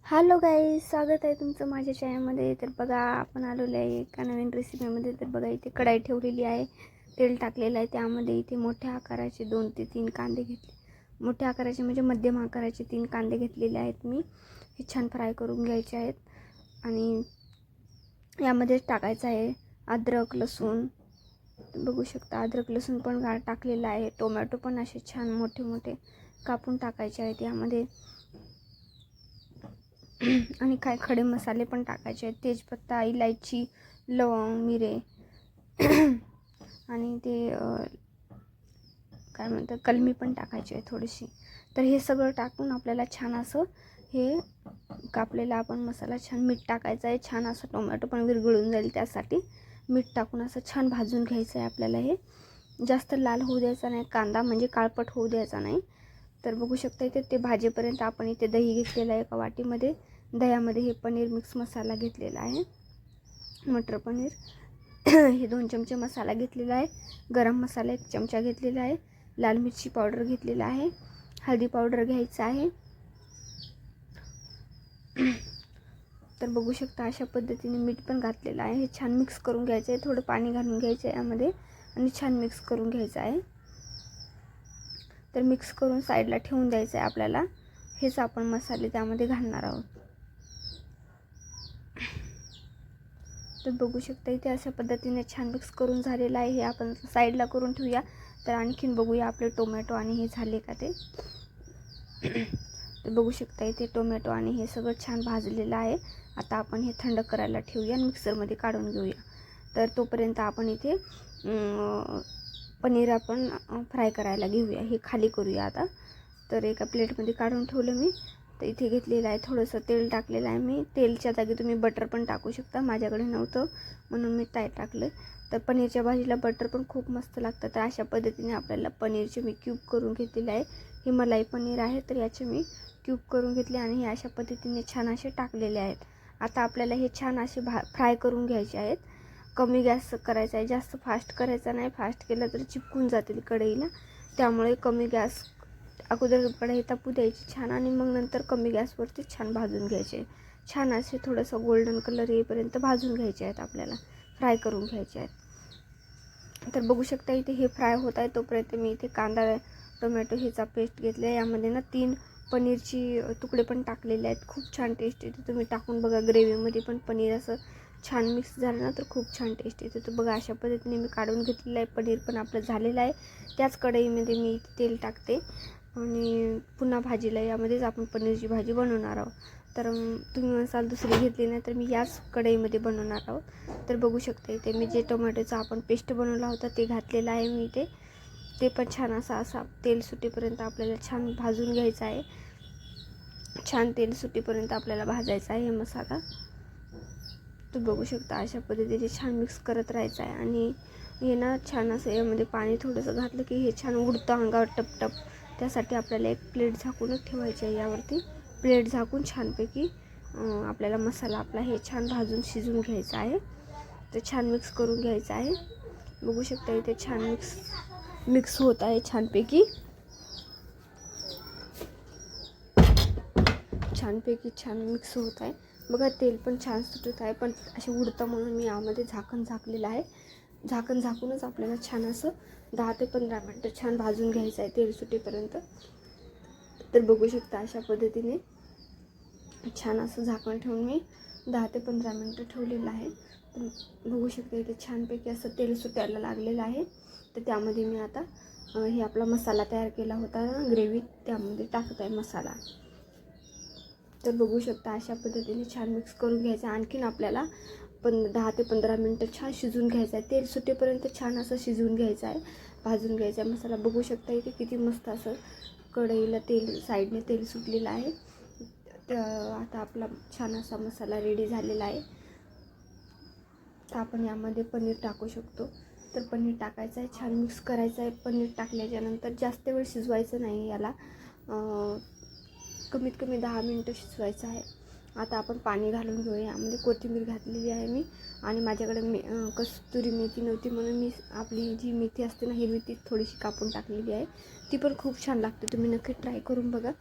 Hello guys, स्वागत आहे तुमचं माझ्या चॅनलमध्ये. तर बघा, आपण आलेलो आहे एका नवीन रेसिपीमध्ये. तर बघा, इथे कढाई ठेवलेली आहे, तेल टाकलेलं आहे. त्यामध्ये इथे मोठ्या आकाराचे 2 ते 3 कांदे घेतले. मोठ्या आकाराचे म्हणजे मध्यम आकाराचे 3 कांदे घेतलेले आहेत मी. हे छान फ्राय करून घ्यायचे आहेत. आणि यामध्ये टाकायचं आहे अद्रक लसूण. बघू शकता, अद्रक लसूण पण टाकलेलं आहे. टोमॅटो पण असे छान मोठे मोठे कापून टाकायचे आहेत यामध्ये. आणि काय खडे मसाले पण टाकायचे आहेत, तेजपत्ता, इलायची, लवंग, मिरे आणि ते काय म्हणतात कलमी पण टाकायची आहे थोडीशी. तर हे सगळं टाकून आपल्याला छान असं हे कापलेला आपण मसाला, छान मीठ टाकायचं आहे. छान असं टोमॅटो पण विरघळून जाईल, त्यासाठी मीठ टाकून असं छान भाजून घ्यायचं आहे आपल्याला. हे जास्त लाल होऊ द्यायचा नाही कांदा, म्हणजे काळपट होऊ द्यायचा नाही. तर बघू शकता इथे ते भाजीपर्यंत आपण इथे दही घेतलेलं आहे एका वाटीमध्ये. दह्यामध्ये हे पनीर मिक्स मसाला घेतलेला आहे, मटर पनीर. हे 2 चमचे मसाला घेतलेला आहे. गरम मसाला 1 चमचा घेतलेला आहे. लाल मिरची पावडर घेतलेला आहे. हळदी पावडर घ्यायचं आहे. तर बघू शकता अशा पद्धतीने मीठ पण घातलेलं आहे. हे छान मिक्स करून घ्यायचं आहे. थोडं पाणी घालून घ्यायचं आहे यामध्ये आणि छान मिक्स करून घ्यायचं आहे. तर मिक्स करून साईडला ठेवून द्यायचं आहे आपल्याला. हेच आपण मसाले त्यामध्ये घालणार आहोत. तर बघू शकता इथे अशा पद्धतीने छान मिक्स करून झालेलं आहे. हे आपण साईडला करून ठेवूया. तर आणखीन बघूया आपले टोमॅटो आणि हे झाले का ते. तर बघू शकता इथे टोमॅटो आणि हे सगळं छान भाजलेलं आहे. आता आपण हे थंड करायला ठेवूया आणि मिक्सरमध्ये काढून घेऊया. तर तोपर्यंत आपण इथे पनीर आपण फ्राय करायला घेऊया. हे खाली करूया आता. तर एका प्लेटमध्ये काढून ठेवलं मी. तर इथे घेतलेलं आहे, थोडंसं तेल टाकलेलं आहे मी. तेलच्या जागी तुम्ही बटर पण टाकू शकता, माझ्याकडे नव्हतं म्हणून मी टाकलं. तर पनीरच्या भाजीला बटर पण खूप मस्त लागतं. तर अशा पद्धतीने आपल्याला पनीरचे मी क्यूब करून घेतलेले आहे. हे मलाई पनीर आहे, तर याचे मी क्यूब करून घेतले आणि हे अशा पद्धतीने छान असे टाकलेले आहेत. आता आपल्याला हे छान असे फ्राय करून घ्यायचे आहेत. कमी गॅस करायचा आहे, जास्त फास्ट करायचा नाही. फास्ट केलं तर चिपकून जातील कढईला. त्यामुळे कमी गॅस, अगोदर कढई तापू द्यायची छान आणि मग नंतर कमी गॅसवरती छान भाजून घ्यायचे. छान असे थोडंसं गोल्डन कलर येईपर्यंत भाजून घ्यायचे आहेत आपल्याला, फ्राय करून घ्यायचे आहेत. तर बघू शकता इथे हे फ्राय होत आहे. तोपर्यंत मी इथे कांदा टोमॅटो ह्याचा पेस्ट घेतला आहे. यामध्ये ना 3 पनीरची तुकडे पण टाकलेले आहेत. खूप छान टेस्ट येते, तुम्ही टाकून बघा. ग्रेव्हीमध्ये पण पनीर असं छान मिक्स झालं ना तर खूप छान टेस्ट येते. तर बघा अशा पद्धतीने मी काढून घेतलेलं आहे. पनीर पण आपलं झालेलं आहे. त्याच कढईमध्ये मी तेल टाकते आणि पुन्हा भाजीला यामध्येच आपण पनीरची भाजी बनवणार आहोत. तर तुम्ही मसाला दुसरी घेतली नाही तर मी याच कढईमध्ये बनवणार आहोत. तर बघू शकता इथे मी जे टोमॅटोचा आपण पेस्ट बनवला होता ते घातलेलं आहे मी इथे. ते पण छान असा तेल सुटेपर्यंत आपल्याला छान भाजून घ्यायचा आहे. छान तेल सुटेपर्यंत आपल्याला भाजायचा आहे हे मसाला. तर बघू शकता अशा पद्धतीने छान मिक्स करत राहायचं आहे. आणि हे ना छान असं यामध्ये पाणी थोडंसं घातलं की हे छान उडतं अंगावर टपटप. त्यासाठी आपल्याला एक प्लेट झाकूनच ठेवायची आहे यावरती. प्लेट झाकून छानपैकी आपल्याला मसाला आपला हे छान भाजून शिजवून घ्यायचा आहे. तर छान मिक्स करून घ्यायचं आहे. बघू शकता इथे छान मिक्स होत आहे छानपैकी. छान मिक्स होत आहे. बघा तेल पण छान सुटत आहे, पण असे उडतं म्हणून मी यामध्ये झाकण झाकलेलं आहे. झाकण झाकूनच आपल्याला छान असं 10 ते 15 मिनटं छान भाजून घ्यायचं आहे तेल सुटेपर्यंत. तर बघू शकता अशा पद्धतीने छान असं झाकण ठेवून मी 10 ते 15 मिनटं ठेवलेलं आहे. बघू शकता इथे छानपैकी असं तेल सुटायला लागलेलं आहे. तर त्यामध्ये मी आता हे आपला मसाला तयार केला होता ना ग्रेव्ही, त्यामध्ये टाकत आहे मसाला. तर बघू शकता अशा पद्धतीने छान मिक्स करून घ्यायचं. आणखीन आपल्याला 10 ते 15 मिनटं छान शिजवून घ्यायचं आहे. तेल सुटेपर्यंत छान असं शिजवून घ्यायचं आहे, भाजून घ्यायचा आहे मसाला. बघू शकता इथे किती मस्त असं कढईला साईडने तेल सुटलेलं आहे. तर आता आपला छान असा मसाला रेडी झालेला आहे. तर आपण यामध्ये पनीर टाकू शकतो. तर पनीर टाकायचं आहे, छान मिक्स करायचं आहे. पनीर टाकल्याच्यानंतर जास्त वेळ शिजवायचं नाही याला, कमीत कमी 10 मिनटं शिजवायचं आहे. आता आपण पाणी घालून घेऊया. यामध्ये कोथिंबीर घातलेली आहे मी, आणि माझ्याकडे कस्तुरी मेथी नव्हती म्हणून मी आपली जी मेथी असते ना हिरवी, ती थोडीशी कापून टाकलेली आहे. ती पण खूप छान लागते, तुम्ही नक्की ट्राय करून बघा.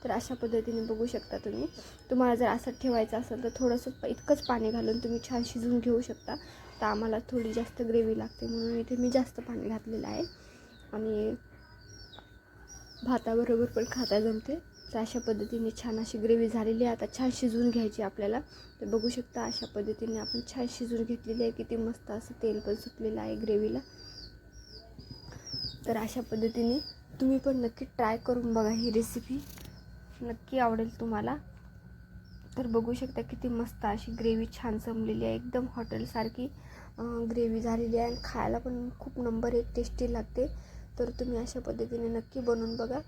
तर अशा पद्धतीने बघू शकता तुम्ही. तुम्हाला जर असं ठेवायचं असेल तर थोडंसं इतकंच पाणी घालून तुम्ही छान शिजवून घेऊ शकता. तर आम्हाला थोडी जास्त ग्रेव्ही लागते म्हणून इथे मी जास्त पाणी घातलेलं आहे आणि भाताबरोबर पण खाता जमते. तर अशा पद्धतीने छान अशी ग्रेव्ही झालेली आहे. आता छान शिजवून घ्यायची आपल्याला. तर बघू शकता अशा पद्धतीने आपण छान शिजवून घेतलेली आहे. किती मस्त असं तेल पण सुटलेलं आहे ग्रेव्हीला. तर अशा पद्धतीने तुम्ही पण नक्की ट्राय करून बघा. ही रेसिपी नक्की आवडेल तुम्हाला. तर बघू शकता किती मस्त अशी ग्रेव्ही छान जमलेली आहे. एकदम हॉटेलसारखी ग्रेव्ही झालेली आहे आणि खायला पण खूप नंबर एक टेस्टी लागते. तर तुम्ही अशा पद्धतीने नक्की बनवून बघा.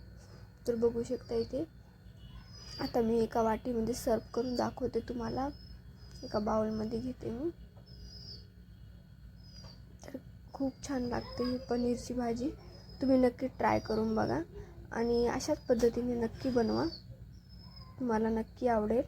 तर बघू शकता इथे आता मी एका वाटीमध्ये सर्व करून दाखवते तुम्हाला. एका बाउलमध्ये घेते मी. तर खूप छान लागते ही पनीरची भाजी. तुम्ही नक्की ट्राय करून बघा आणि अशाच पद्धतीने नक्की बनवा. तुम्हाला नक्की आवडेल.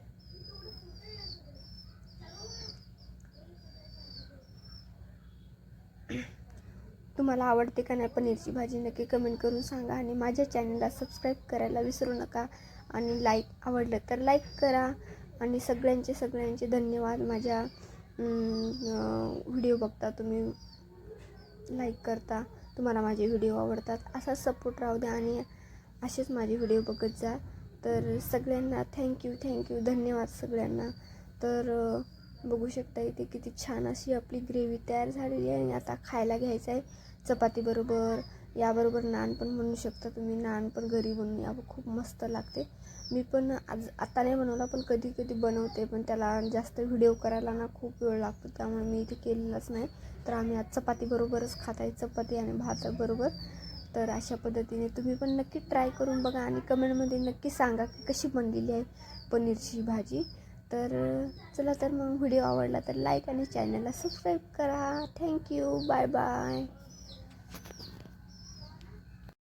तुम्हाला आवडते का नाही पनीरची भाजी नक्की कमेंट करून सांगा आणि माझ्या चॅनलला सबस्क्राईब करायला विसरू नका आणि आवडलं तर लाईक करा आणि सगळ्यांचे धन्यवाद. माझ्या व्हिडिओ बघता तुम्ही, लाईक करता, तुम्हाला माझे व्हिडिओ आवडतात. असाच सपोर्ट राहू द्या आणि असेच माझे व्हिडिओ बघत जा. तर सगळ्यांना थँक्यू धन्यवाद सगळ्यांना. तर बघू शकता इथे किती छान अशी आपली ग्रेव्ही तयार झालेली आहे आणि आता खायला घ्यायचं आहे चपातीबरोबर. याबरोबर नान पण बनवू शकता तुम्ही. नान पण घरी बनवून या, खूप मस्त लागते. मी पण आता नाही बनवला पण कधी कधी बनवते, पण त्याला जास्त व्हिडिओ करायला ना खूप वेळ लागतो, त्यामुळे मी इथे केलेलंच नाही. तर आम्ही आज चपातीबरोबरच खात आहे, चपाती आणि भाताबरोबर. तर अशा पद्धतीने तुम्ही पण नक्की ट्राय करून बघा आणि कमेंटमध्ये नक्की सांगा की कशी बनलेली आहे पनीरची भाजी. तर चला, तर मग व्हिडिओ आवडला तर लाईक आणि चॅनलला सबस्क्राईब करा. थँक्यू. Bye bye.